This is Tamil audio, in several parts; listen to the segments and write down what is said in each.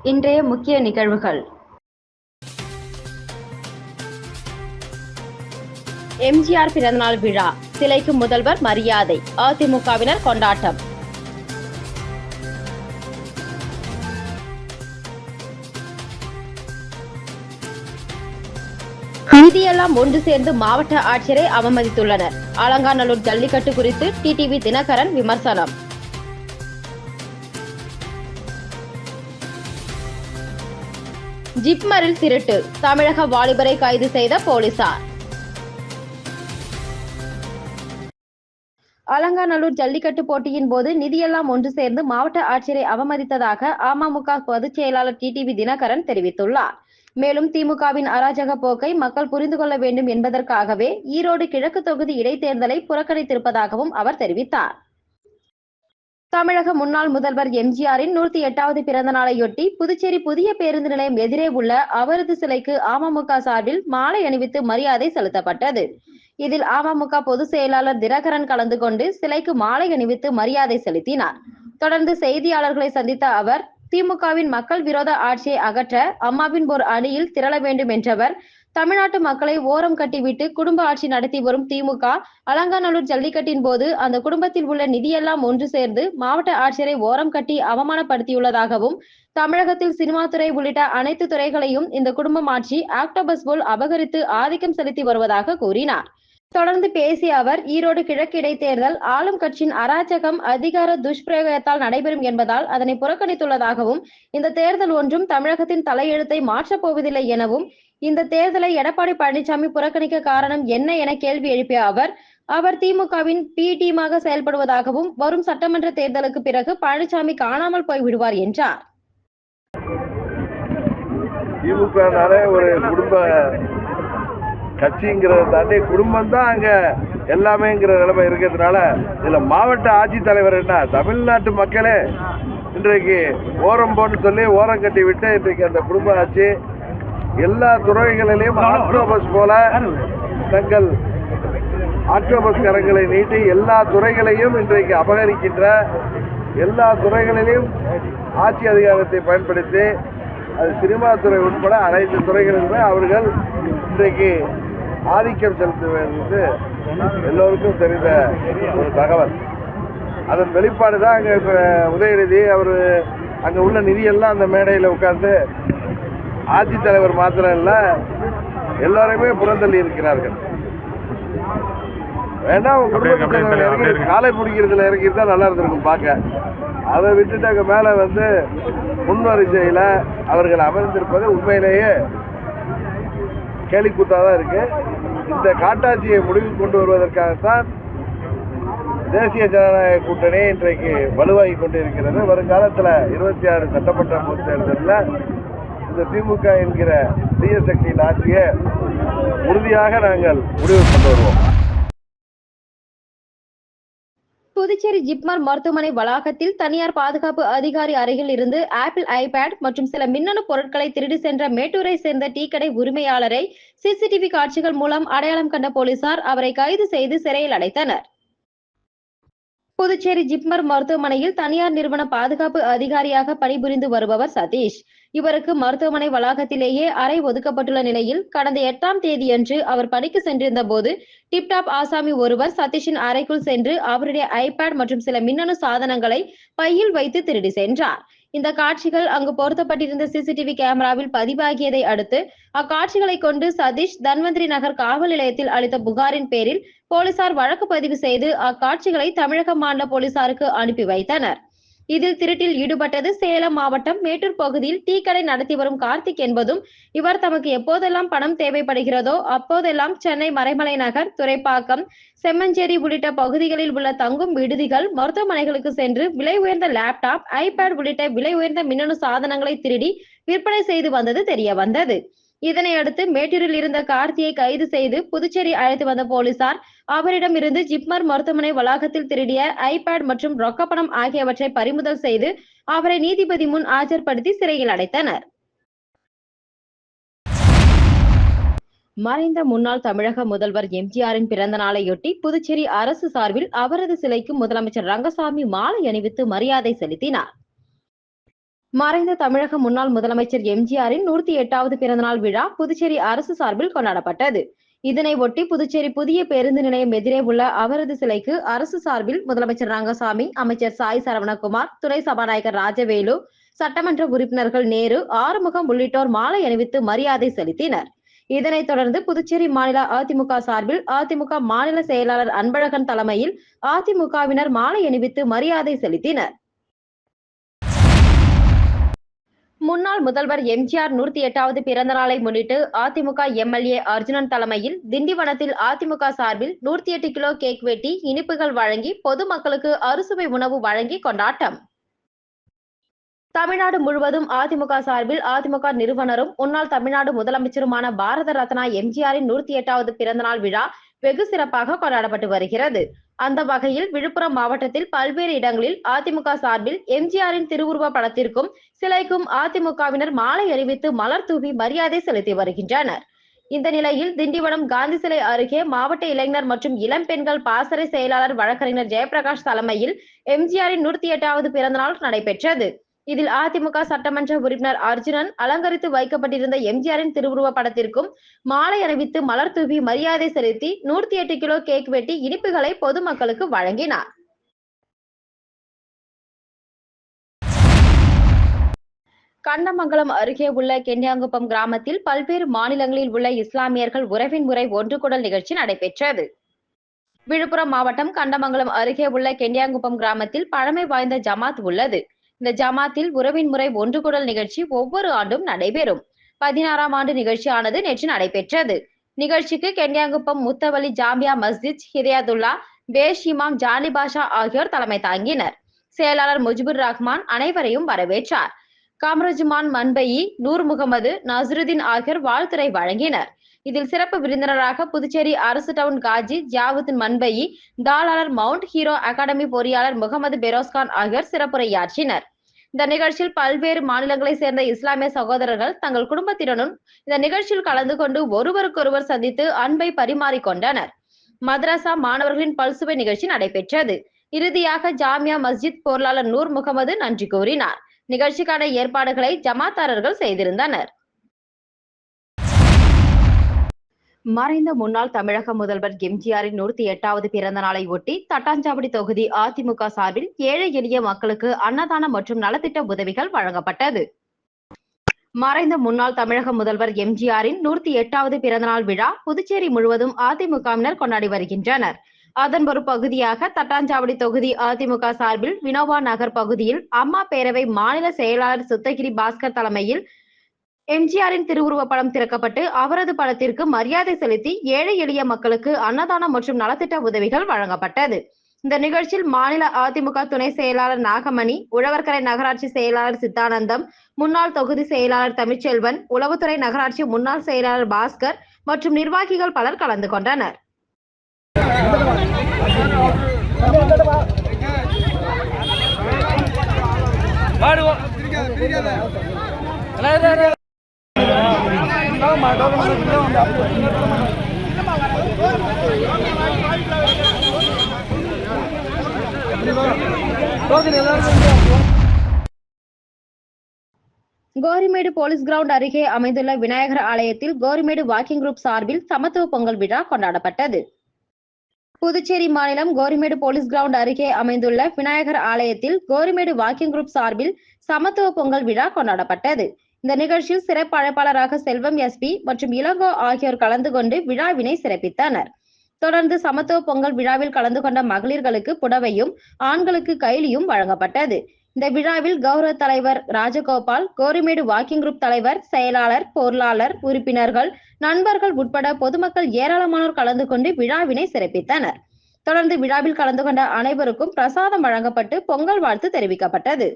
இன்றைய முக்கிய நிகழ்வுகள். எம்ஜிஆர் பிறந்தநாள் விழா, சிலைக்கு முதல்வர் மரியாதை, அதிமுகவினர் கொண்டாட்டம். நிதியெல்லாம் ஒன்று சேர்ந்து மாவட்ட ஆட்சியரை அவமதித்துள்ளனர். அலங்காநல்லூர் ஜல்லிக்கட்டு குறித்து டிடிவி தினகரன் விமர்சனம். ஜிப்மரில் திருட்டு, தமிழக வாலிபரை கைது செய்த போலீசார். அலங்காநல்லூர் ஜல்லிக்கட்டு போட்டியின் போது நிதியெல்லாம் ஒன்று சேர்ந்து மாவட்ட ஆட்சியரை அவமதித்ததாக அமமுக பொதுச் செயலாளர் டிடிவி தினகரன் தெரிவித்துள்ளார். மேலும் திமுகவின் அராஜக போக்கை மக்கள் புரிந்து கொள்ள வேண்டும் என்பதற்காகவே ஈரோடு கிழக்கு தொகுதி இடைத்தேர்தலை புறக்கணித்திருப்பதாகவும் அவர் தெரிவித்தார். தமிழக முன்னாள் முதல்வர் எம்ஜிஆரின் 108வது பிறந்த நாளையொட்டி புதுச்சேரி புதிய பேருந்து நிலையம் எதிரே உள்ள அவரது சிலைக்கு அமமுக சார்பில் மாலை அணிவித்து மரியாதை செலுத்தப்பட்டது. இதில் அமமுக பொதுச் செயலாளர் தினகரன் கலந்து கொண்டு சிலைக்கு மாலை அணிவித்து மரியாதை செலுத்தினார். தொடர்ந்து செய்தியாளர்களை சந்தித்த அவர், திமுகவின் மக்கள் விரோத ஆட்சியை அகற்ற அம்மாவின் ஒரு அணியில் திரள வேண்டும் என்றவர், தமிழ்நாட்டு மக்களை ஓரம் கட்டிவிட்டு குடும்ப ஆட்சி நடத்தி வரும் திமுக அலங்காநல்லூர் ஜல்லிக்கட்டின் போது அந்த குடும்பத்தில் உள்ள நிதியெல்லாம் ஒன்று சேர்ந்து மாவட்ட ஆட்சியரை ஓரம் கட்டி அவமானப்படுத்தியுள்ளதாகவும், தமிழகத்தில் சினிமா துறை உள்ளிட்ட அனைத்து துறைகளையும் இந்த குடும்பம் ஆட்சி ஆக்டோபஸ் போல் அபகரித்து ஆதிக்கம் செலுத்தி வருவதாக கூறினார். தொடர்ந்து பேசிய அவர், ஈரோடு கிழக்கு இடைத்தேர்தல் ஆளும் கட்சியின் அராஜகம், அதிகார துஷ்பிரயோகத்தால் நடைபெறும் என்பதால் அதனை புறக்கணித்துள்ளதாகவும், இந்த தேர்தல் ஒன்றும் தமிழகத்தின் தலையெழுத்தை மாற்றப் போவதில்லை எனவும், இந்த தேர்தலை எடப்பாடி பழனிசாமி புறக்கணிக்க காரணம் என்ன என கேள்வி எழுப்பிய அவர் திமுகவின் பி டீமாக செயல்படுவதாகவும், வரும் சட்டமன்ற தேர்தலுக்கு பிறகு பழனிசாமி காணாமல் போய்விடுவார் என்றார். திமுக ஒரு குடும்ப கட்சிங்கிறத தாண்டி குடும்பம் தான் அங்க எல்லாமேங்கிற நிலைமை இருக்கிறதுனால இதுல மாவட்ட ஆட்சித்தலைவர் என்ன, தமிழ்நாட்டு மக்களே இன்றைக்கு ஓரம் போன்னு சொல்லி ஓரம் கட்டி விட்டு இன்றைக்கு அந்த குடும்ப ஆட்சி எல்லா துறைகளிலையும் ஆக்டோபஸ் போல தங்கள் ஆக்டோபஸ் கரங்களை நீட்டி எல்லா துறைகளையும் இன்றைக்கு அபகரிக்கின்ற, எல்லா துறைகளிலும் ஆட்சி அதிகாரத்தை பயன்படுத்தி அது சினிமா துறை உட்பட அனைத்து துறைகளிலுமே அவர்கள் இன்றைக்கு ஆதிக்கம் செலுத்துவது எல்லோருக்கும் தெரிந்த ஒரு தகவல். அதன் வெளிப்பாடு தான் அங்கே இப்போ உதயநிதி அவர் அங்கே உள்ள நிதியெல்லாம் அந்த மேடையில் உட்கார்ந்து ஆட்சித்தலைவர் மாத்திரம் இல்லை எல்லாருமே புறந்தள்ளி இருக்கிறார்கள். வேணா குடும்பத்தில் இறங்கி காலை பிடிக்கிறதுல இறங்கிட்டு தான் நல்லா இருந்திருக்கும் பார்க்க. அதை விட்டுட்டு அங்கே மேலே வந்து முன்வரிசையில் அவர்கள் அமர்ந்திருப்பது உண்மையிலேயே கேலிக்கூத்தாக இருக்கு. இந்த காட்டாட்சியை முடிவுக்கு கொண்டு வருவதற்காகத்தான் தேசிய ஜனநாயக கூட்டணி இன்றைக்கு வலுவாகி கொண்டிருக்கிறது. வருங்காலத்தில் 26 சட்டமன்ற பொது தேர்தலில் இந்த திமுக என்கிற தீய சக்தியின் ஆட்சியை உறுதியாக நாங்கள் முடிவு கொண்டு வருவோம். புதுச்சேரி ஜிப்மர் மருத்துவமனை வளாகத்தில் தனியார் பாதுகாப்பு அதிகாரி அறையில் இருந்து ஆப்பிள் ஐபேட் மற்றும் சில மின்னணு பொருட்களை திருடி சென்ற மேட்டூரை சேர்ந்த டீ கடை உரிமையாளரை சிசிடிவி காட்சிகள் மூலம் அடையாளம் கண்ட போலீசார் அவரை கைது செய்து சிறையில் அடைத்தனர். புதுச்சேரி ஜிப்மர் மருத்துவமனையில் தனியார் நிறுவன பாதுகாப்பு அதிகாரியாக பணிபுரிந்து வருபவர் சதீஷ். இவருக்கு மருத்துவமனை வளாகத்திலேயே அறை ஒதுக்கப்பட்டுள்ள நிலையில் கடந்த 8ஆம் தேதியன்று அவர் பணிக்கு சென்றிருந்த போது டிப்டாப் ஆசாமி ஒருவர் சதீஷின் அறைக்குள் சென்று அவருடைய ஐபேட் மற்றும் சில மின்னணு சாதனங்களை பையில் வைத்து திருடி சென்றார். இந்த காட்சிகள் அங்கு பொருத்தப்பட்டிருந்த சிசிடிவி கேமராவில் பதிவாகியதை அடுத்து அக்காட்சிகளை கொண்டு சதீஷ் தன்வந்திரி நகர் காவல் நிலையத்தில் அளித்த புகாரின் பேரில் போலீசார் வழக்கு பதிவு செய்து அக்காட்சிகளை தமிழக மாநில போலீசாருக்கு அனுப்பி வைத்தனர். இதில் திருட்டில் ஈடுபட்டது சேலம் மாவட்டம் மேட்டூர் பகுதியில் டீ கடை நடத்தி வரும் கார்த்திக் என்பதும், இவர் தமக்கு எப்போதெல்லாம் பணம் தேவைப்படுகிறதோ அப்போதெல்லாம் சென்னை மறைமலை நகர், துறைப்பாக்கம், செம்மஞ்சேரி உள்ளிட்ட பகுதிகளில் உள்ள தங்கும் விடுதிகள், மருத்துவமனைகளுக்கு சென்று விலை உயர்ந்த லேப்டாப், ஐபேட் உள்ளிட்ட விலை உயர்ந்த மின்னணு சாதனங்களை திருடி விற்பனை செய்து வந்தது தெரிய வந்தது. இதனையடுத்து மேட்டூரில் இருந்த கார்த்தியை கைது செய்து புதுச்சேரி அழைத்து வந்த போலீசார் அவரிடம் இருந்து ஜிப்மர் மருத்துவமனை வளாகத்தில் திருடிய ஐபேட் மற்றும் ரொக்கப்பணம் ஆகியவற்றை பறிமுதல் செய்து அவரை நீதிபதி முன் ஆஜர்படுத்தி சிறையில் அடைத்தனர். மறைந்த முன்னாள் தமிழக முதல்வர் எம்ஜிஆரின் பிறந்த நாளையொட்டி புதுச்சேரி அரசு சார்பில் அவரது சிலைக்கு முதலமைச்சர் ரங்கசாமி மாலை அணிவித்து மரியாதை செலுத்தினார். மறைந்த தமிழக முன்னாள் முதலமைச்சர் எம்ஜிஆரின் 108வது பிறந்தநாள் விழா புதுச்சேரி அரசு சார்பில் கொண்டாடப்பட்டது. இதனை ஒட்டி புதுச்சேரி புதிய பேருந்து நிலையம் எதிரே உள்ள அவரது சிலைக்கு அரசு சார்பில் முதலமைச்சர் ரங்கசாமி, அமைச்சர் சாய் சரவணகுமார், துணை சபாநாயகர் ராஜவேலு, சட்டமன்ற உறுப்பினர்கள் நேரு, ஆறுமுகம் உள்ளிட்டோர் மாலை அணிவித்து மரியாதை செலுத்தினர். இதனைத் தொடர்ந்து புதுச்சேரி மாநில அதிமுக சார்பில் அதிமுக மாநில செயலாளர் அன்பழகன் தலைமையில் அதிமுகவினர் மாலை அணிவித்து மரியாதை செலுத்தினர். முன்னாள் முதல்வர் எம்ஜிஆர் 108வது பிறந்த நாளை முன்னிட்டு அதிமுக எம்எல்ஏ அர்ஜுனன் தலைமையில் திண்டிவனத்தில் அதிமுக சார்பில் 108 கிலோ கேக் வெட்டி இனிப்புகள் வழங்கி பொதுமக்களுக்கு அறுசுவை உணவு வழங்கி கொண்டாட்டம். தமிழ்நாடு முழுவதும் அதிமுக சார்பில் அதிமுக நிறுவனரும் முன்னாள் தமிழ்நாடு முதலமைச்சருமான பாரத ரத்னா எம்ஜிஆரின் 108வது பிறந்தநாள் விழா வெகு சிறப்பாக கொண்டாடப்பட்டு வருகிறது. அந்த வகையில் விழுப்புரம் மாவட்டத்தில் பல்வேறு இடங்களில் அதிமுக சார்பில் எம்ஜிஆரின் திருவுருவ படத்திற்கும் சிலைக்கும் அதிமுகவினர் மாலை அணிவித்து மலர் தூவி மரியாதை செலுத்தி வருகின்றனர். இந்த நிலையில் திண்டிவனம் காந்தி சிலை அருகே மாவட்ட இளைஞர் மற்றும் இளம் பெண்கள் பாசறை செயலாளர் வழக்கறிஞர் ஜெயபிரகாஷ் தலைமையில் எம்ஜிஆரின் 108வது பிறந்தநாள் நடைபெற்றது. இதில் அதிமுக சட்டமன்ற உறுப்பினர் அர்ஜுனன் அலங்கரித்து வைக்கப்பட்டிருந்த எம்ஜிஆரின் திருவுருவ படத்திற்கும் மாலை அணிவித்து மலர் தூவி மரியாதை செலுத்தி 108 கிலோ கேக் வெட்டி இனிப்புகளை பொதுமக்களுக்கு வழங்கினார். கண்டமங்கலம் அருகே உள்ள கெண்டியாங்குப்பம் கிராமத்தில் பல்வேறு மாநிலங்களில் உள்ள இஸ்லாமியர்கள் உறவின் முறை ஒன்றுகூடல் நிகழ்ச்சி நடைபெற்றது. விழுப்புரம் மாவட்டம் கண்டமங்கலம் அருகே உள்ள கெண்டியாங்குப்பம் கிராமத்தில் பழமை வாய்ந்த ஜமாத் உள்ளது. இந்த ஜமாத்தில் உறவின் முறை ஒன்றுகூடல் நிகழ்ச்சி ஒவ்வொரு ஆண்டும் நடைபெறும். 16ஆம் ஆண்டு நிகழ்ச்சியானது நேற்று நடைபெற்றது. நிகழ்ச்சிக்கு கெண்டியாங்குப்பம் முத்தவலி ஜாமியா மஸ்ஜித் ஹிதாயத்துல்லா, பேஷ் இமாம் ஜானி பாஷா ஆகியோர் தலைமை தாங்கினர். செயலாளர் முஜிபுர் ரஹ்மான் அனைவரையும் வரவேற்றார். காமரஜ்மான் மன்பயி, நூர் முகமது, நசருதீன் ஆகியோர் வாழ்த்துரை வழங்கினர். இதில் சிறப்பு விருந்தினராக புதுச்சேரி அரசு டவுன் காஜி ஜியாவுதீன் மன்பயி, தாளாளர் மவுண்ட் ஹீரோ அகாடமி பொறியாளர் முகமது பெரோஸ்கான் ஆகியோர் சிறப்புரையாற்றினர். இந்த நிகழ்ச்சியில் பல்வேறு மாநிலங்களை சேர்ந்த இஸ்லாமிய சகோதரர்கள் தங்கள் குடும்பத்தினரும் இந்த நிகழ்ச்சியில் கலந்து கொண்டு ஒருவருக்கொருவர் சந்தித்து அன்பை பரிமாறிக்கொண்டனர். மதரசா மாணவர்களின் பல்சுவை நிகழ்ச்சி நடைபெற்றது. இறுதியாக ஜாமியா மஸ்ஜித் பொருளாளர் நூர் முகமது நன்றி கூறினார். நிகழ்ச்சிக்கான ஏற்பாடுகளை ஜமாத்தாரர்கள் செய்திருந்தனர். மறைந்த முன்னாள் தமிழக முதல்வர் எம்ஜிஆரின் 108வது பிறந்த நாளை ஒட்டி தட்டாஞ்சாவடி தொகுதி அதிமுக சார்பில் ஏழை எளிய மக்களுக்கு அன்னதானம் மற்றும் நலத்திட்ட உதவிகள் வழங்கப்பட்டது. மறைந்த முன்னாள் தமிழக முதல்வர் எம்ஜிஆரின் 108வது பிறந்தநாள் விழா புதுச்சேரி முழுவதும் அதிமுகவினர் கொண்டாடி வருகின்றனர். அதன் ஒரு பகுதியாக தட்டாஞ்சாவடி தொகுதி அதிமுக சார்பில் வினோவா நகர் பகுதியில் அம்மா பேரவை மாநில செயலாளர் சுத்தகிரி பாஸ்கர் தலைமையில் எம்ஜிஆரின் திருவுருவ படம் திறக்கப்பட்டு அவரது படத்திற்கு மரியாதை செலுத்தி ஏழை எளிய மக்களுக்கு அன்னதானம் மற்றும் நலத்திட்ட உதவிகள் வழங்கப்பட்டது. இந்த நிகழ்ச்சியில் மாநில அதிமுக துணை செயலாளர் நாகமணி, உழவர்கரை நகராட்சி செயலாளர் சித்தானந்தம், முன்னாள் தொகுதி செயலாளர் தமிழ்ச்செல்வன், உளவுத்துறை நகராட்சி முன்னாள் செயலாளர் பாஸ்கர் மற்றும் நிர்வாகிகள் பலர் கலந்து கொண்டனர். கோரிமேடு போலீஸ் கிரவுண்ட் அருகே அமைந்துள்ள விநாயகர் ஆலயத்தில் கோரிமேடு வாக்கிங் குரூப் சார்பில் சமத்துவ பொங்கல் விழா கொண்டாடப்பட்டது. புதுச்சேரி மாநிலம் கோரிமேடு போலீஸ் கிரவுண்ட் அருகே அமைந்துள்ள விநாயகர் ஆலயத்தில் கோரிமேடு வாக்கிங் குரூப் சார்பில் சமத்துவ பொங்கல் விழா கொண்டாடப்பட்டது. இந்த நிகழ்ச்சியில் சிறப்பு அழைப்பாளராக செல்வம் எஸ்பி மற்றும் இளங்கோ ஆகியோர் கலந்து கொண்டு விழாவினை சிறப்பித்தனர். தொடர்ந்து சமத்துவ பொங்கல் விழாவில் கலந்து கொண்ட மகளிர்களுக்கு புடவையும் ஆண்களுக்கு கைலியும் வழங்கப்பட்டது. இந்த விழாவில் கௌரவ தலைவர் ராஜகோபால், கோரிமேடு வாக்கிங் குரூப் தலைவர், செயலாளர், பொருளாளர், உறுப்பினர்கள், நண்பர்கள் உட்பட பொதுமக்கள் ஏராளமானோர் கலந்து கொண்டு விழாவினை சிறப்பித்தனர். தொடர்ந்து விழாவில் கலந்து கொண்ட அனைவருக்கும் பிரசாதம் வழங்கப்பட்டு பொங்கல் வாழ்த்து தெரிவிக்கப்பட்டது.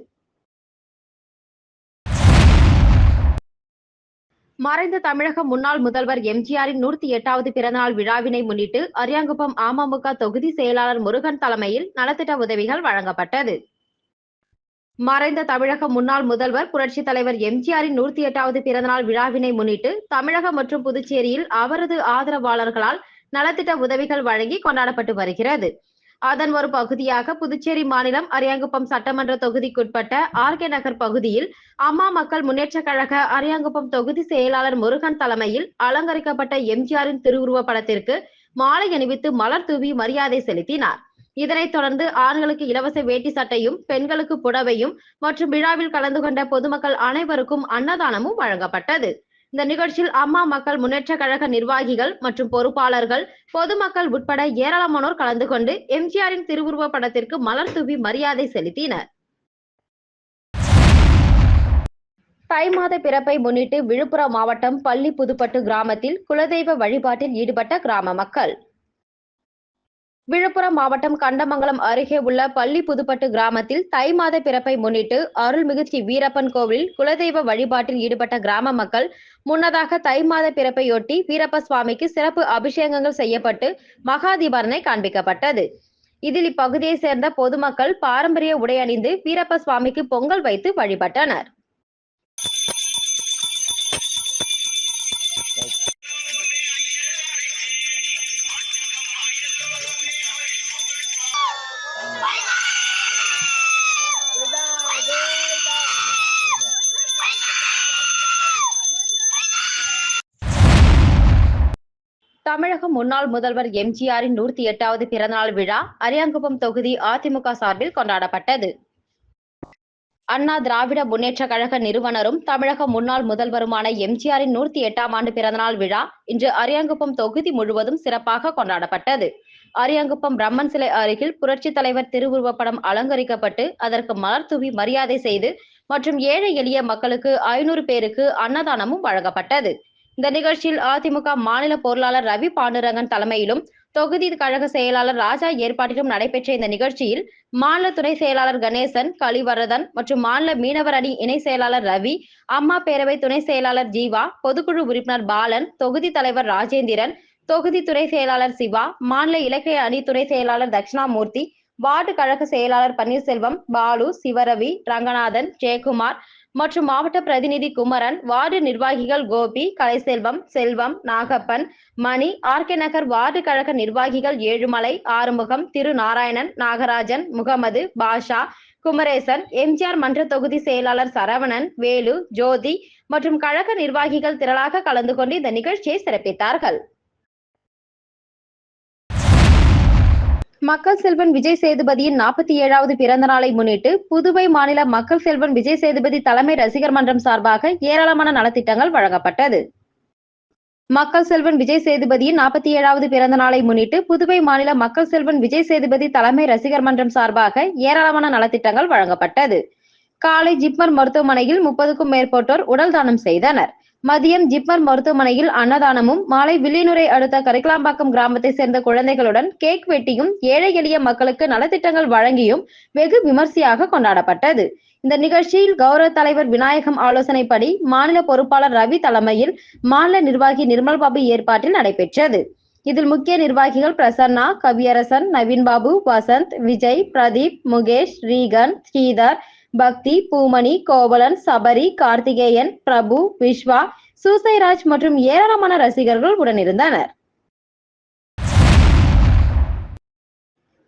மறைந்த தமிழக முன்னாள் முதல்வர் எம்ஜிஆரின் 108வது பிறந்தநாள் விழாவினை முன்னிட்டு அரியாங்குப்பம் அமமுக தொகுதி செயலாளர் முருகன் தலைமையில் நலத்திட்ட உதவிகள் வழங்கப்பட்டது. மறைந்த தமிழக முன்னாள் முதல்வர் புரட்சி தலைவர் எம்ஜிஆரின் 108வது பிறந்தநாள் விழாவினை முன்னிட்டு தமிழகம் மற்றும் புதுச்சேரியில் அவரது ஆதரவாளர்களால் நலத்திட்ட உதவிகள் வழங்கி கொண்டாடப்பட்டு வருகிறது. அதன் ஒரு பகுதியாக புதுச்சேரி மாநிலம் அரியாங்குப்பம் சட்டமன்ற தொகுதிக்குட்பட்ட ஆர்கே நகர் பகுதியில் அம்மா மக்கள் முன்னேற்ற கழக அரியாங்குப்பம் தொகுதி செயலாளர் முருகன் தலைமையில் அலங்கரிக்கப்பட்ட எம்ஜிஆரின் திருவுருவ படத்திற்கு மாலை அணிவித்து மலர் தூவி மரியாதை செலுத்தினார். இதனைத் தொடர்ந்து ஆண்களுக்கு இலவச வேட்டி சட்டையும், பெண்களுக்கு புடவையும் மற்றும் விழாவில் கலந்து கொண்ட பொதுமக்கள் அனைவருக்கும் அன்னதானமும் வழங்கப்பட்டது. இந்த நிகழ்ச்சியில் அம்மா மக்கள் முன்னேற்ற கழக நிர்வாகிகள் மற்றும் பொறுப்பாளர்கள், பொதுமக்கள் உட்பட ஏராளமானோர் கலந்து கொண்டு எம்ஜிஆரின் திருவுருவ படத்திற்கு மலர் தூவி மரியாதை செலுத்தினர். தை மாத பிறப்பை முன்னிட்டு விழுப்புரம் மாவட்டம் பள்ளி புதுப்பட்டு கிராமத்தில் குலதெய்வ வழிபாட்டில் ஈடுபட்ட கிராம மக்கள். விழுப்புரம் மாவட்டம் கண்டமங்கலம் அருகே உள்ள பள்ளி புதுப்பட்டு கிராமத்தில் தை மாத பிறப்பை முன்னிட்டு அருள்மிகு ஸ்ரீ வீரப்பன் கோவிலில் குலதெய்வ வழிபாட்டில் ஈடுபட்ட கிராம மக்கள் முன்னதாக தை மாத பிறப்பையொட்டி வீரப்ப சுவாமிக்கு சிறப்பு அபிஷேகங்கள் செய்யப்பட்டு மகா தீபாரனை காண்பிக்கப்பட்டது. இதில் இப்பகுதியை சேர்ந்த பொதுமக்கள் பாரம்பரிய உடை அணிந்து வீரப்ப சுவாமிக்கு பொங்கல் வைத்து வழிபட்டனர். தமிழக முன்னாள் முதல்வர் எம்ஜிஆரின் 108வது பிறந்தநாள் விழா அரியாங்குப்பம் தொகுதி அதிமுக சார்பில் கொண்டாடப்பட்டது. அண்ணா திராவிட முன்னேற்ற கழக நிறுவனரும் தமிழக முன்னாள் முதல்வருமான எம்ஜிஆரின் 108ஆம் ஆண்டு பிறந்தநாள் விழா இன்று அரியாங்குப்பம் தொகுதி முழுவதும் சிறப்பாக கொண்டாடப்பட்டது. அரியாங்குப்பம் பிரம்மன் சிலை அருகில் புரட்சித் தலைவர் திருவுருவப்படம் அலங்கரிக்கப்பட்டு அதற்கு மலர் தூவி மரியாதை செய்து மற்றும் ஏழை எளிய மக்களுக்கு 500 பேருக்கு அன்னதானமும் வழங்கப்பட்டது. இந்த நிகழ்ச்சியில் அதிமுக மாநில பொருளாளர் ரவி பாண்டுரங்கன் தலைமையிலும் தொகுதி கழக செயலாளர் ராஜா ஏற்பாட்டிலும் நடைபெற்ற இந்த நிகழ்ச்சியில் மாநில துணை செயலாளர் கணேசன், கலிவரதன் மற்றும் மாநில மீனவர் அணி இணை செயலாளர் ரவி, அம்மா பேரவை துணை செயலாளர் ஜீவா, பொதுக்குழு உறுப்பினர் பாலன், தொகுதி தலைவர் ராஜேந்திரன், தொகுதி துணை செயலாளர் சிவா, மாநில இலக்கிய அணி துணை செயலாளர் தட்சிணாமூர்த்தி, வார்டு கழக செயலாளர் பன்னீர்செல்வம், பாலு, சிவரவி, ரங்கநாதன், ஜெயக்குமார் மற்றும் மாவட்ட பிரதிநிதி குமரன், வார்டு நிர்வாகிகள் கோபி, கலைசெல்வம், செல்வம், நாகப்பன், மணி, ஆர்கே நகர் வார்டு கழக நிர்வாகிகள் ஏழுமலை, ஆறுமுகம், திரு நாராயணன், நாகராஜன், முகமது, பாஷா, குமரேசன், எம்ஜிஆர் மன்ற தொகுதி செயலாளர் சரவணன், வேலு, ஜோதி மற்றும் கழக நிர்வாகிகள் திரளாக கலந்து கொண்டு இந்த நிகழ்ச்சியை சிறப்பித்தார்கள். மக்கள் செல்வன் விஜய் சேதுபதியின் 47வது பிறந்த நாளை முன்னிட்டு புதுவை மாநில மக்கள் செல்வன் விஜய் சேதுபதி தலைமை ரசிகர் மன்றம் சார்பாக ஏராளமான நலத்திட்டங்கள் வழங்கப்பட்டது. மக்கள் செல்வன் விஜய் சேதுபதியின் 47வது பிறந்த நாளை முன்னிட்டு புதுவை மாநில மக்கள் செல்வன் விஜய் சேதுபதி தலைமை ரசிகர் மன்றம் சார்பாக ஏராளமான நலத்திட்டங்கள் வழங்கப்பட்டது. காலை ஜிப்மர் மருத்துவமனையில் 30க்கும் மேற்பட்டோர் உடல் தானம் செய்தனர். மதியம் ஜிப்மர் மருத்துவமனையில் அன்னதானமும், மாலை வில்லியனூரை அடுத்த கரிக்கலாம்பாக்கம் கிராமத்தை சேர்ந்த குழந்தைகளுடன் கேக் வெட்டியும் ஏழை எளிய மக்களுக்கு நலத்திட்டங்கள் வழங்கியும் வெகு விமர்சையாக கொண்டாடப்பட்டது. இந்த நிகழ்ச்சியில் கௌரவ தலைவர் விநாயகம் ஆலோசனைப்படி மாநில பொறுப்பாளர் ரவி தலைமையில் மாநில நிர்வாகி நிர்மல் பாபு ஏற்பாட்டில் நடைபெற்றது. இதில் முக்கிய நிர்வாகிகள் பிரசன்னா, கவியரசன், நவீன் பாபு, வசந்த், விஜய், பிரதீப், முகேஷ், ரீகன், ஸ்ரீதர், பக்தி, பூமணி, கோவலன், சபரி, கார்த்திகேயன், பிரபு, விஸ்வா, சூசைராஜ் மற்றும் ஏராளமான ரசிகர்கள் உடனிருந்தனர்.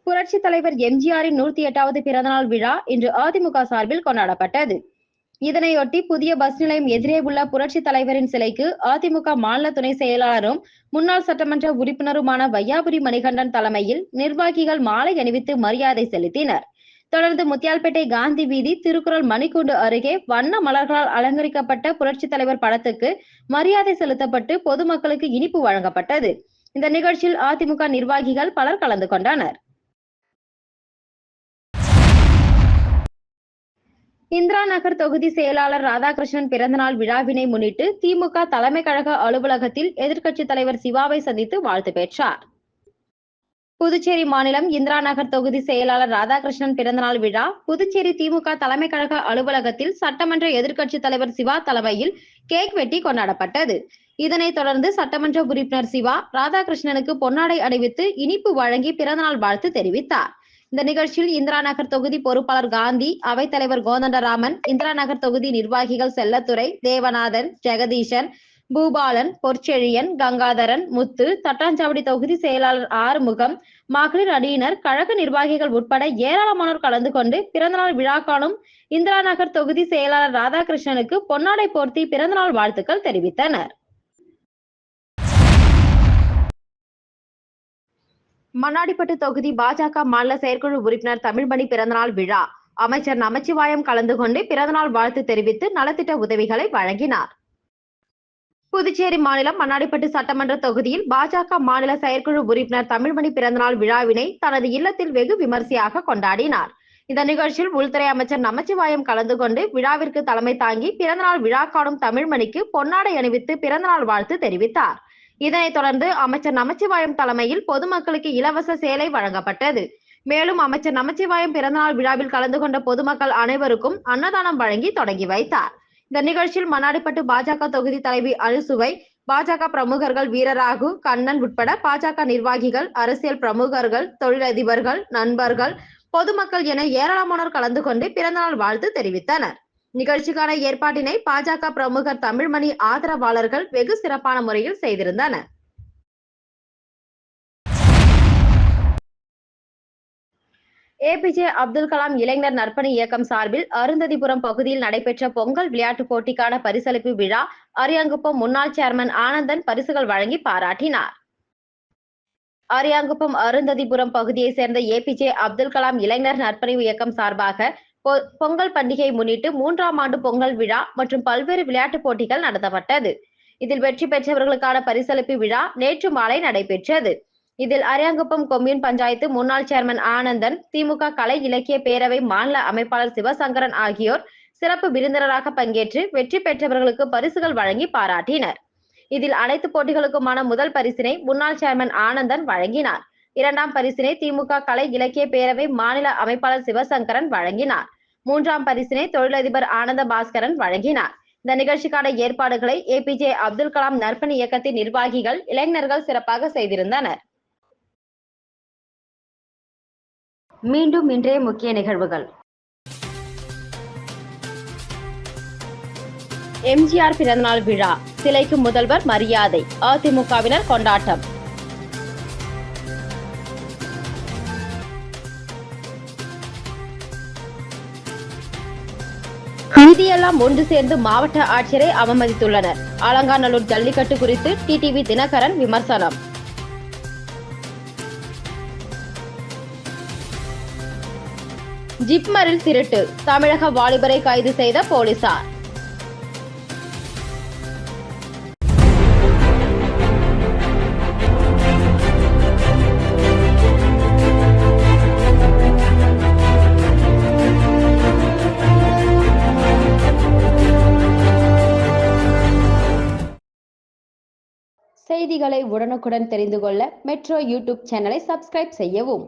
புரட்சி தலைவர் எம்ஜிஆரின் 108வது பிறந்தநாள் விழா இன்று அதிமுக சார்பில் கொண்டாடப்பட்டது. இதனையொட்டி புதிய பஸ் நிலையம் எதிரே உள்ள புரட்சி தலைவரின் சிலைக்கு அதிமுக மாநில துணை செயலாளரும் முன்னாள் சட்டமன்ற உறுப்பினருமான வையாபுரி மணிகண்டன் தலைமையில் நிர்வாகிகள் மாலை அணிவித்து மரியாதை செலுத்தினர். தொடர்ந்து முத்தியால்பேட்டை காந்தி வீதி திருக்குறள் மணிக்கூண்டு அருகே வண்ண மலர்களால் அலங்கரிக்கப்பட்ட புரட்சி தலைவர் படத்துக்கு மரியாதை செலுத்தப்பட்டு பொதுமக்களுக்கு இனிப்பு வழங்கப்பட்டது. இந்த நிகழ்ச்சியில் அதிமுக நிர்வாகிகள் பலர் கலந்து கொண்டனர். இந்திரா நகர் தொகுதி செயலாளர் ராதாகிருஷ்ணன் பிறந்தநாள் விழாவினை முன்னிட்டு திமுக தலைமை கழக அலுவலகத்தில் எதிர்க்கட்சித் தலைவர் சிவாவை சந்தித்து வாழ்த்து பெற்றார். புதுச்சேரி மாநிலம் இந்திரா நகர் தொகுதி செயலாளர் ராதாகிருஷ்ணன் பிறந்தநாள் விழா புதுச்சேரி திமுக தலைமை கழக அலுவலகத்தில் சட்டமன்ற எதிர்க்கட்சித் தலைவர் சிவா தலைமையில் கேக் வெட்டி கொண்டாடப்பட்டது. இதனைத் தொடர்ந்து சட்டமன்ற உறுப்பினர் சிவா ராதாகிருஷ்ணனுக்கு பொன்னாடை அணிவித்து இனிப்பு வழங்கி பிறந்தநாள் வாழ்த்து தெரிவித்தார். இந்த நிகழ்ச்சியில் இந்திரா நகர் தொகுதி பொறுப்பாளர் காந்தி, அவைத்தலைவர் கோதண்டராமன், இந்திரா நகர் தொகுதி நிர்வாகிகள் செல்லத்துறை, தேவநாதன், ஜெகதீஷன், பூபாலன், பொற்செழியன், கங்காதரன், முத்து, தட்டாஞ்சாவடி தொகுதி செயலாளர் ஆறுமுகம், மகளிர் அணியினர், கழக நிர்வாகிகள் உட்பட ஏராளமானோர் கலந்து கொண்டு பிறந்தநாள் விழா காணும் இந்திரா நகர் தொகுதி செயலாளர் ராதாகிருஷ்ணனுக்கு பொன்னாடை போர்த்தி பிறந்தநாள் வாழ்த்துக்கள் தெரிவித்தனர். மண்ணாடிப்பட்டு தொகுதி பாஜக மாநில செயற்குழு உறுப்பினர் தமிழ்மணி பிறந்தநாள் விழா. அமைச்சர் நமச்சிவாயம் கலந்து கொண்டு பிறந்தநாள் வாழ்த்து தெரிவித்து நலத்திட்ட உதவிகளை வழங்கினார். புதுச்சேரி மாநிலம் மண்ணாடிப்பட்டு சட்டமன்ற தொகுதியில் பாஜக மாநில செயற்குழு உறுப்பினர் தமிழ்மணி பிறந்தநாள் விழாவினை தனது இல்லத்தில் வெகு விமர்சையாக கொண்டாடினார். இந்த நிகழ்ச்சியில் உள்துறை அமைச்சர் நமச்சிவாயம் கலந்து கொண்டு விழாவிற்கு தலைமை தாங்கி பிறந்தநாள் விழா காணும் தமிழ்மணிக்கு பொன்னாடை அணிவித்து பிறந்தநாள் வாழ்த்து தெரிவித்தார். இதனைத் தொடர்ந்து அமைச்சர் நமச்சிவாயம் தலைமையில் பொதுமக்களுக்கு இலவச சேலை வழங்கப்பட்டது. மேலும் அமைச்சர் நமச்சிவாயம் பிறந்தநாள் விழாவில் கலந்து கொண்ட பொதுமக்கள் அனைவருக்கும் அன்னதானம் வழங்கி தொடங்கி வைத்தார். இந்த நிகழ்ச்சியில் மண்ணாடிப்பட்டு பாஜக தொகுதி தலைவி அனுசுவை, பாஜக பிரமுகர்கள் வீரராகு, கண்ணன் உட்பட பாஜக நிர்வாகிகள், அரசியல் பிரமுகர்கள், தொழிலதிபர்கள், நண்பர்கள், பொதுமக்கள் என ஏராளமானோர் கலந்து கொண்டு பிறந்தநாள் வாழ்த்து தெரிவித்தனர். நிகழ்ச்சிக்கான ஏற்பாட்டினை பாஜக பிரமுகர் தமிழ்மணி ஆதரவாளர்கள் வெகு சிறப்பான முறையில் செய்திருந்தனர். ஏபிஜே அப்துல் கலாம் இளைஞர் நற்பணி இயக்கம் சார்பில் அருந்ததிபுரம் பகுதியில் நடைபெற்ற பொங்கல் விளையாட்டுப் போட்டிக்கான பரிசளிப்பு விழா. அரியாங்குப்பம் முன்னாள் சேர்மன் ஆனந்தன் பரிசுகள் வழங்கி பாராட்டினார். அரியாங்குப்பம் அருந்ததிபுரம் பகுதியை சேர்ந்த ஏபிஜே அப்துல் கலாம் இளைஞர் நற்பணி இயக்கம் சார்பாக பொங்கல் பண்டிகையை முன்னிட்டு 3ஆம் ஆண்டு பொங்கல் விழா மற்றும் பல்வேறு விளையாட்டுப் போட்டிகள் நடத்தப்பட்டது. இதில் வெற்றி பெற்றவர்களுக்கான பரிசளிப்பு விழா நேற்று மாலை நடைபெற்றது. இதில் அரியாங்குப்பம் கொம்யூன் பஞ்சாயத்து முன்னாள் சேர்மன் ஆனந்தன், திமுக கலை இலக்கிய பேரவை மாநில அமைப்பாளர் சிவசங்கரன் ஆகியோர் சிறப்பு விருந்தினராக பங்கேற்று வெற்றி பெற்றவர்களுக்கு பரிசுகள் வழங்கி பாராட்டினர். இதில் அனைத்து போட்டிகளுக்குமான முதல் பரிசினை முன்னாள் சேர்மன் ஆனந்தன் வழங்கினார். 2ஆம் பரிசினை திமுக கலை இலக்கிய பேரவை மாநில அமைப்பாளர் சிவசங்கரன் வழங்கினார். 3ஆம் பரிசினை தொழிலதிபர் ஆனந்த பாஸ்கரன் வழங்கினார். இந்த நிகழ்ச்சிக்கான ஏற்பாடுகளை ஏபிஜே அப்துல் கலாம் நற்பணி இயக்கத்தின் நிர்வாகிகள், இளைஞர்கள் சிறப்பாக செய்திருந்தனர். மீண்டும் இன்றைய முக்கிய நிகழ்வுகள். எம்ஜிஆர் பிறந்தநாள் விழா. சிலைக்கு முதல்வர் மரியாதை. அதிமுகவினர் கொண்டாட்டம். நிதியெல்லாம் ஒன்று சேர்ந்து மாவட்ட ஆட்சியரை அவமதித்துள்ளனர். அலங்காநல்லூர் ஜல்லிக்கட்டு குறித்து டிடிவி தினகரன் விமர்சனம். ஜிப்மரில் திருட்டு. தமிழக வாலிபரை கைது செய்த போலீசார். செய்திகளை உடனுக்குடன் தெரிந்து கொள்ள மெட்ரோ யூடியூப் சேனலை சப்ஸ்கிரைப் செய்யவும்.